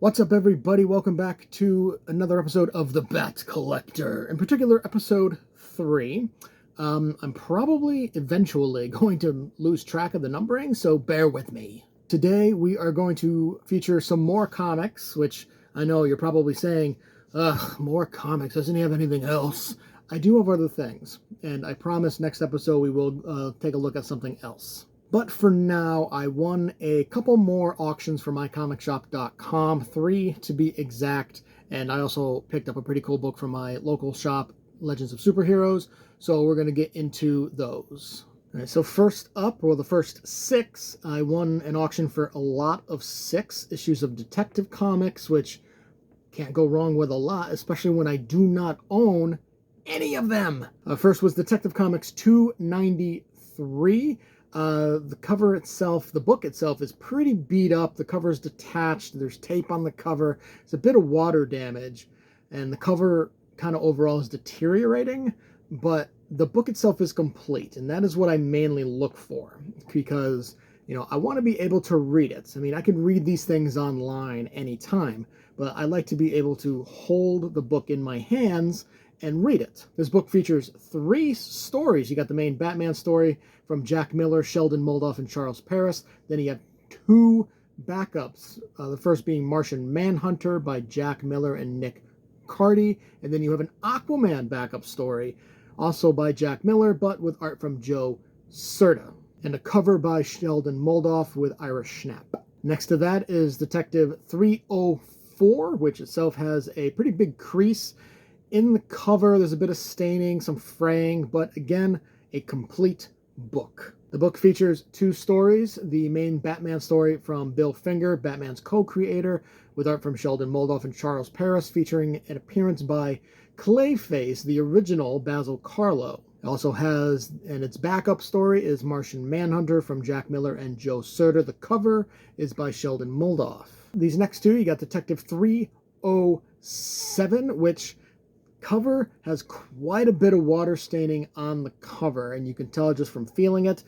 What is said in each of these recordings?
What's up, everybody? Welcome back to another episode of The Bat Collector, in particular, episode 3. I'm probably eventually going to lose track of the numbering, so bear with me. Today, we are going to feature some more comics, which I know you're probably saying, ugh, more comics, doesn't he have anything else? I do have other things, and I promise next episode we will take a look at something else. But for now, I won a couple more auctions for mycomicshop.com, 3 to be exact, and I also picked up a pretty cool book from my local shop, Legends of Superheroes, so we're going to get into those. All right, so first up, the first 6, I won an auction for a lot of 6 issues of Detective Comics, which can't go wrong with a lot, especially when I do not own any of them. First was Detective Comics 293. The cover itself, the book itself, is pretty beat up. The cover is detached. There's tape on the cover. It's a bit of water damage, and the cover kind of overall is deteriorating, but the book itself is complete, and that is what I mainly look for, because, you know, I want to be able to read it. I mean, I can read these things online anytime, but I like to be able to hold the book in my hands and read it. This book features 3 stories. You got the main Batman story from Jack Miller, Sheldon Moldoff, and Charles Paris. Then you have 2 backups. The first being Martian Manhunter by Jack Miller and Nick Cardy. And then you have an Aquaman backup story, also by Jack Miller, but with art from Joe Certa. And a cover by Sheldon Moldoff with Ira Schnapp. Next to that is Detective 304, which itself has a pretty big crease in the cover. There's a bit of staining, some fraying, but again, a complete book. The book features 2 stories. The main Batman story from Bill Finger, Batman's co-creator, with art from Sheldon Moldoff and Charles Paris, featuring an appearance by Clayface, the original Basil Karlo. It also has, and its backup story is Martian Manhunter from Jack Miller and Joe Certa. The cover is by Sheldon Moldoff. These next 2, you got Detective 307, which cover has quite a bit of water staining on the cover, and you can tell just from feeling it.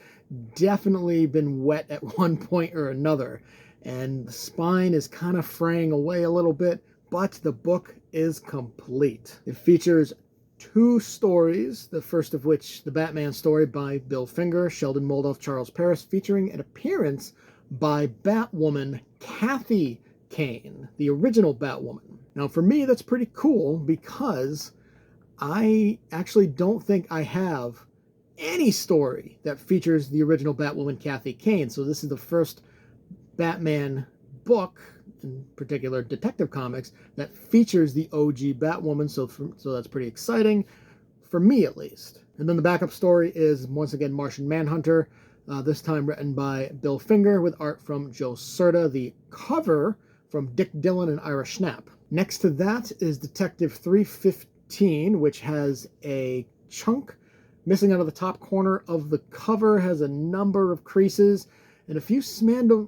Definitely been wet at one point or another, and the spine is kind of fraying away a little bit, but the book is complete. It features 2 stories, the first of which, the Batman story by Bill Finger, Sheldon Moldoff, Charles Paris, featuring an appearance by Batwoman Kathy Kane, the original Batwoman. Now, for me, that's pretty cool, because I actually don't think I have any story that features the original Batwoman Kathy Kane. So this is the first Batman book, in particular Detective Comics, that features the OG Batwoman. So that's pretty exciting, for me at least. And then the backup story is, once again, Martian Manhunter, this time written by Bill Finger with art from Joe Certa. The cover from Dick Dillon and Ira Schnapp. Next to that is Detective 315, which has a chunk missing out of the top corner of the cover, has a number of creases, and a few random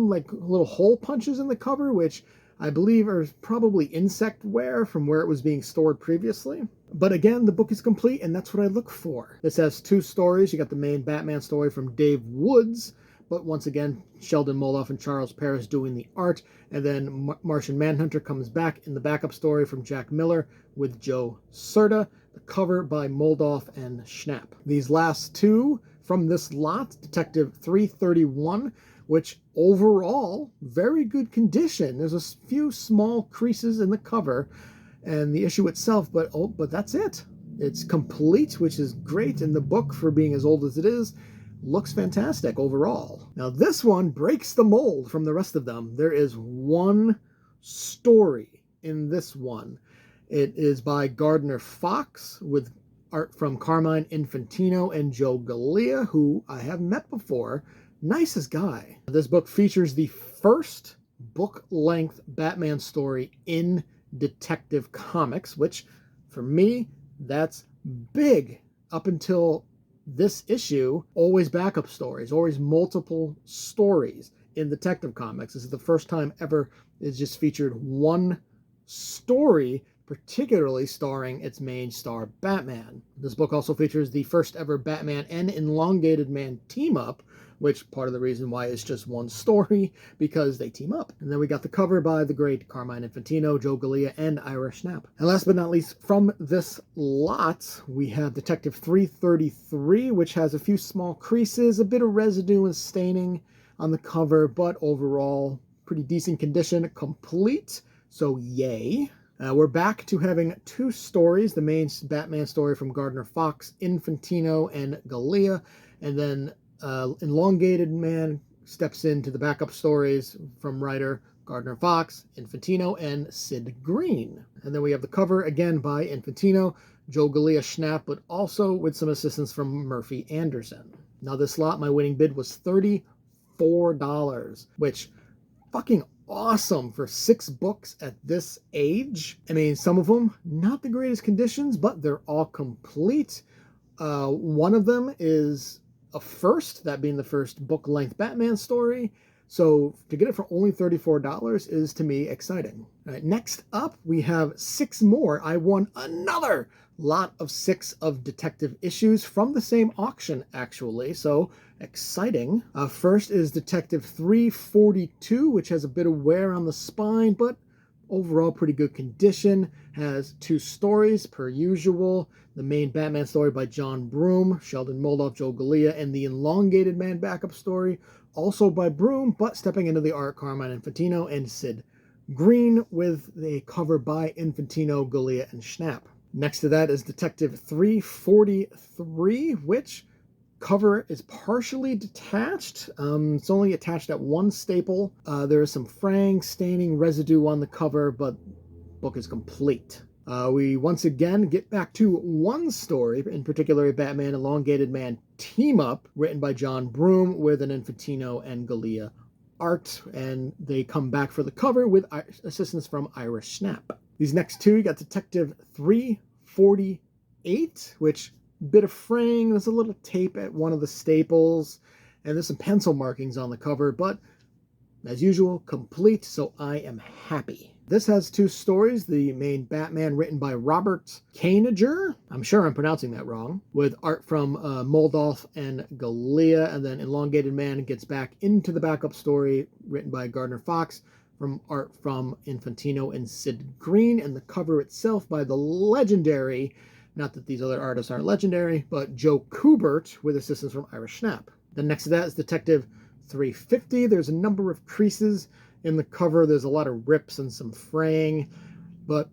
like little hole punches in the cover, which I believe are probably insect wear from where it was being stored previously. But again, the book is complete, and that's what I look for. This has 2 stories. You got the main Batman story from Dave Woods, but once again, Sheldon Moldoff and Charles Paris doing the art. And then Martian Manhunter comes back in the backup story from Jack Miller with Joe Certa. The cover by Moldoff and Schnapp. These last 2 from this lot, Detective 331, which overall, very good condition. There's a few small creases in the cover and the issue itself, but that's it. It's complete, which is great, and the book, for being as old as it is, looks fantastic overall. Now, this one breaks the mold from the rest of them. There is 1 story in this one. It is by Gardner Fox with art from Carmine Infantino and Joe Galea, who I have met before. Nicest guy. This book features the first book-length Batman story in Detective Comics, which, for me, that's big. Up until this issue, always backup stories, always multiple stories in Detective Comics. This is the first time ever it's just featured 1 story, particularly starring its main star, Batman. This book also features the first ever Batman and Elongated Man team-up which part of the reason why it's just one story, because they team up. And then we got the cover by the great Carmine Infantino, Joe Galea, and Ira Schnapp. And last but not least, from this lot, we have Detective 333, which has a few small creases, a bit of residue and staining on the cover, but overall, pretty decent condition, complete, so yay. We're back to having two stories, the main Batman story from Gardner Fox, Infantino, and Galea, and then Elongated Man steps into the backup stories from writer Gardner Fox, Infantino, and Sid Green. And then we have the cover again by Infantino, Joe Galea, Schnapp, but also with some assistance from Murphy Anderson. Now this lot, my winning bid was $34, which fucking awesome for 6 books at this age. I mean, some of them, not the greatest conditions, but they're all complete. One of them is a first, that being the first book-length Batman story. So to get it for only $34 is, to me, exciting. All right, next up, we have 6 more. I won another lot of 6 of detective issues from the same auction, actually. So exciting. First is Detective 342, which has a bit of wear on the spine, but overall pretty good condition. Has 2 stories per usual. The main Batman story by John Broome, Sheldon Moldoff, Joe Galea, and the Elongated Man backup story also by Broome, but stepping into the art, Carmine Infantino and Sid Green, with a cover by Infantino, Galea, and Schnapp. Next to that is Detective 343, which cover is partially detached. It's only attached at one staple. There is some fraying, staining, residue on the cover, but book is complete. We once again get back to one story, in particular a Batman Elongated Man team-up written by John Broome with an Infantino and Galea art, and they come back for the cover with assistance from Ira Schnapp. These next two, you got Detective 348, which bit of fraying, there's a little tape at one of the staples, and there's some pencil markings on the cover, but as usual, complete, so I am happy. This has 2 stories, the main Batman written by Robert Koeniger, I'm sure I'm pronouncing that wrong, with art from Moldoff and Galea, and then Elongated Man gets back into the backup story written by Gardner Fox, from art from Infantino and Sid Green, and the cover itself by the legendary, not that these other artists aren't legendary, but Joe Kubert with assistance from Ira Schnapp. Then next to that is Detective 350. There's a number of creases in the cover. There's a lot of rips and some fraying, but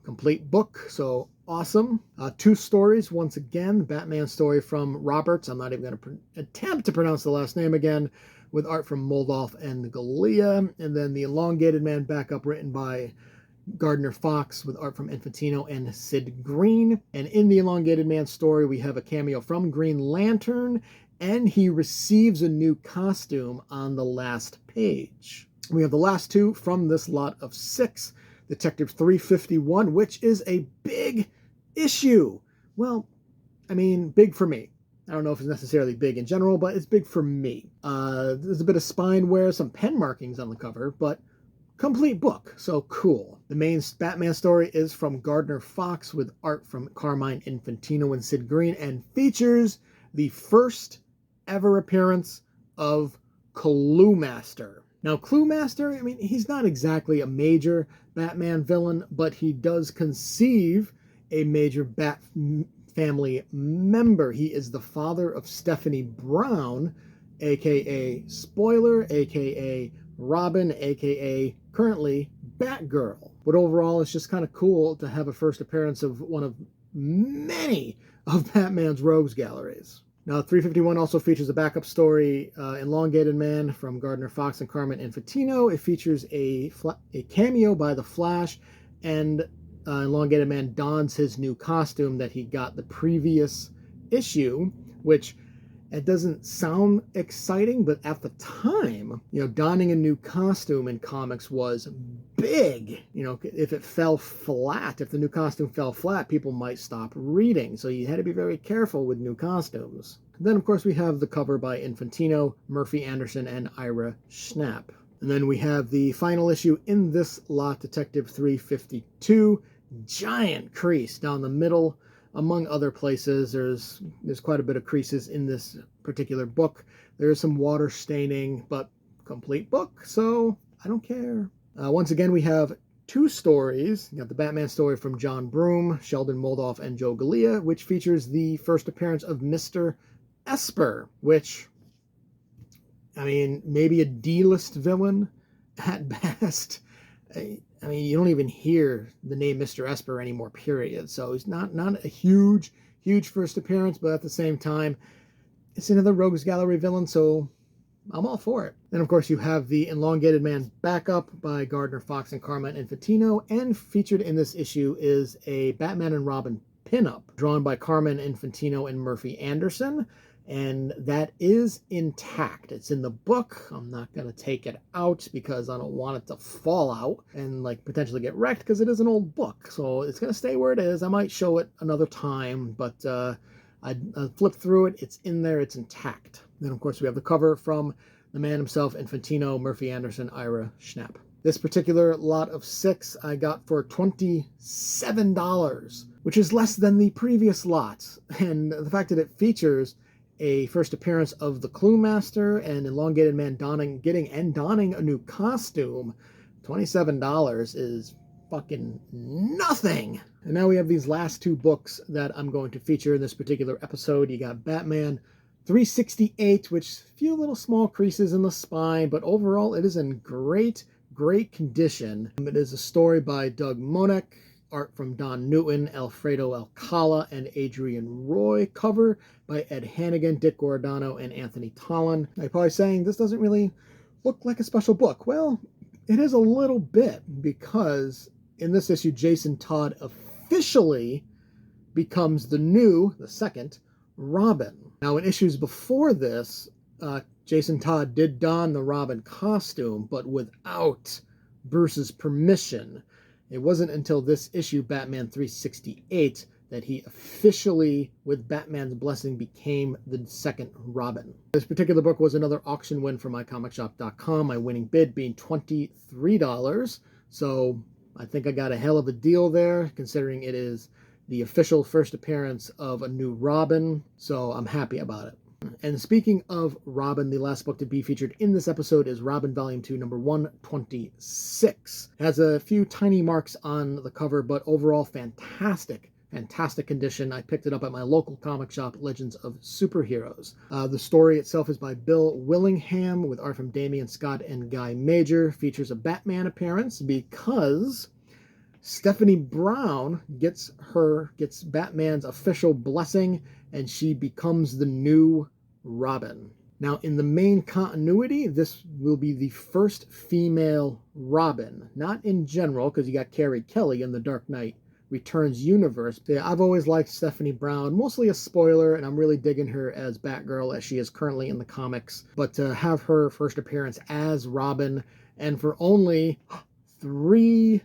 complete book, so awesome. 2 stories, once again, Batman story from Roberts. I'm not even going to attempt to pronounce the last name again, with art from Moldoff and Galea, and then the Elongated Man backup written by Gardner Fox with art from Infantino and Sid Green. And in the Elongated Man story, we have a cameo from Green Lantern, and he receives a new costume on the last page. We have the last 2 from this lot of 6, Detective 351, which is a big issue. Well, I mean, big for me. I don't know if it's necessarily big in general, but it's big for me. There's a bit of spine wear, some pen markings on the cover, but complete book, so cool. The main Batman story is from Gardner Fox with art from Carmine Infantino and Sid Green, and features the first ever appearance of Cluemaster. Now, Cluemaster, I mean, he's not exactly a major Batman villain, but he does conceive a major Bat family member. He is the father of Stephanie Brown, aka Spoiler, aka Robin, aka currently Batgirl. But overall, it's just kind of cool to have a first appearance of one of many of Batman's rogues galleries. Now, 351 also features a backup story, Elongated Man from Gardner Fox and Carmine Infantino. It features a cameo by The Flash, and Elongated Man dons his new costume that he got the previous issue, which it doesn't sound exciting, but at the time, you know, donning a new costume in comics was big. You know, if it fell flat, if the new costume fell flat, people might stop reading. So you had to be very careful with new costumes. Then, of course, we have the cover by Infantino, Murphy Anderson, and Ira Schnapp. And then we have the final issue in this lot, Detective 352, giant crease down the middle. Among other places, there's quite a bit of creases in this particular book. There is some water staining, but complete book, so I don't care. Once again, we have two stories. You got the Batman story from John Broome, Sheldon Moldoff, and Joe Galea, which features the first appearance of Mr. Esper, which, I mean, maybe a D-list villain at best. I mean, you don't even hear the name Mr. Esper anymore, period. So he's not a huge first appearance, but at the same time, it's another Rogues Gallery villain, so I'm all for it. Then, of course, you have the Elongated Man backup by Gardner Fox and Carmine Infantino, and featured in this issue is a Batman and Robin pinup drawn by Carmine Infantino and Murphy Anderson, and that is intact. It's in the book. I'm not going to take it out because I don't want it to fall out and like potentially get wrecked because it is an old book. So it's going to stay where it is. I might show it another time, but I flipped through it. It's in there. It's intact. Then, of course, we have the cover from the man himself, Infantino, Murphy Anderson, Ira Schnapp. This particular lot of 6 I got for $27, which is less than the previous lot. And the fact that it features a first appearance of the Cluemaster and Elongated Man donning a new costume, $27 is fucking nothing. And now we have these last 2 books that I'm going to feature in this particular episode. You got Batman 368, which few little small creases in the spine, but overall it is in great condition. It is a story by Doug Monek, art from Don Newton, Alfredo Alcala, and Adrian Roy, cover by Ed Hannigan, Dick Giordano, and Anthony Tollin. You're probably saying this doesn't really look like a special book. Well, it is a little bit, because in this issue, Jason Todd officially becomes the second Robin. Now, in issues before this, Jason Todd did don the Robin costume, but without Bruce's permission. It wasn't until this issue, Batman 368, that he officially, with Batman's blessing, became the second Robin. This particular book was another auction win for mycomicshop.com, my winning bid being $23. So I think I got a hell of a deal there, considering it is the official first appearance of a new Robin, so I'm happy about it. And speaking of Robin, the last book to be featured in this episode is Robin Volume 2, number 126. It has a few tiny marks on the cover, but overall fantastic condition. I picked it up at my local comic shop, Legends of Superheroes. The story itself is by Bill Willingham, with art from Damian Scott and Guy Major. Features a Batman appearance because Stephanie Brown gets Batman's official blessing, and she becomes the new Robin. Now, in the main continuity, this will be the first female Robin. Not in general, because you got Carrie Kelly in the Dark Knight Returns universe. Yeah, I've always liked Stephanie Brown, mostly a spoiler, and I'm really digging her as Batgirl as she is currently in the comics. But to have her first appearance as Robin, and for only $3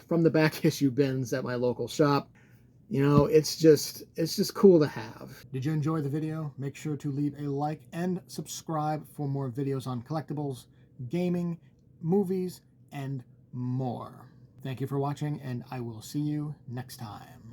from the back issue bins at my local shop, you know, it's just cool to have. Did you enjoy the video? Make sure to leave a like and subscribe for more videos on collectibles, gaming, movies, and more. Thank you for watching, and I will see you next time.